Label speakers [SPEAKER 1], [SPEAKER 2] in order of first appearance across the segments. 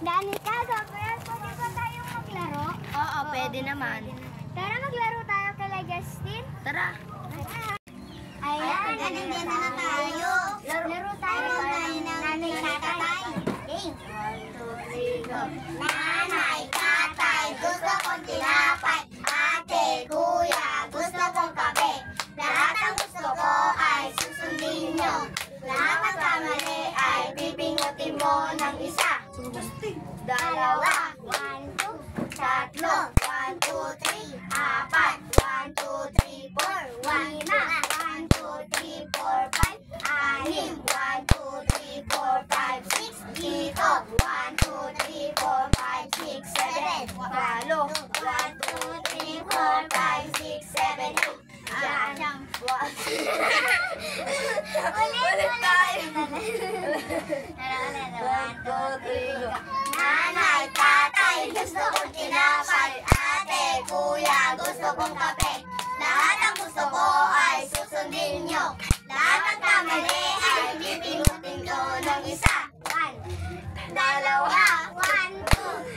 [SPEAKER 1] Danica, Gabriel, pwede ba tayong maglaro?
[SPEAKER 2] Oo, pwede naman.
[SPEAKER 1] Tara, maglaro tayo kay Justin.
[SPEAKER 2] Tara.
[SPEAKER 1] Ayan, nandiyan na tayo. Laro tayo ng nanay, tatay. Game. 1, 2, 3, go. Nanay, tatay, gusto kong tinapay. Ate, kuya, gusto kong kape. Lahat ang gusto ko ay susundin nyo. Lahat ang kamali ay pipingutin mo ng isa. Dalawa, 1, 2, tatlo, 1, 2, 3, apat, 1, 2, 3, 4, 5, 1, 2, 3, 4, 5, 6, 1, 2, 3, 4, 5, 6, dito, 1, 2, 3, 4, 5, 6, 7, walo, 1, 2, 3, 4, 5, 6, 7, 8, dyan, ulit tayo. 1, 2, 3, go. Nanay, tatay, gusto kong tinapay. Ate, kuya, gusto kong kape. Lahat ang gusto ko ay susundin nyo. Lahat ng kamali ay pipingutin ko ng isa. 1, dalawa, 1,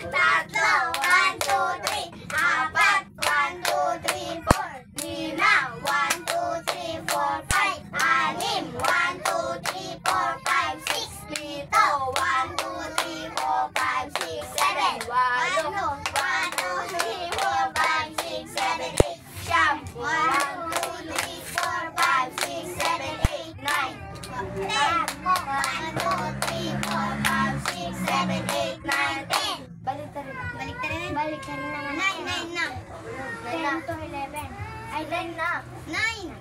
[SPEAKER 1] 2, tatlo, 1, 2, 3, apat, 1, 2, 3, 4, 5, 1, 2, 3, 4, 5, 6, 1, 2, 3, 4, 5, 6, dito, 1, 2, 3, 4, 5, 6, 7, 8, 1, 2, 3, 4, 5, 6, 7, 8, siyam, 1, 2, 3, 4, 5, 6, 7, 8, 9, 10, 1, 2, 3, 4, 5, 6, 7, 8, 9, 10. Balik na rin. Balik na rin naman. 9 na. 10 to 11. Ay, 10 na. 9.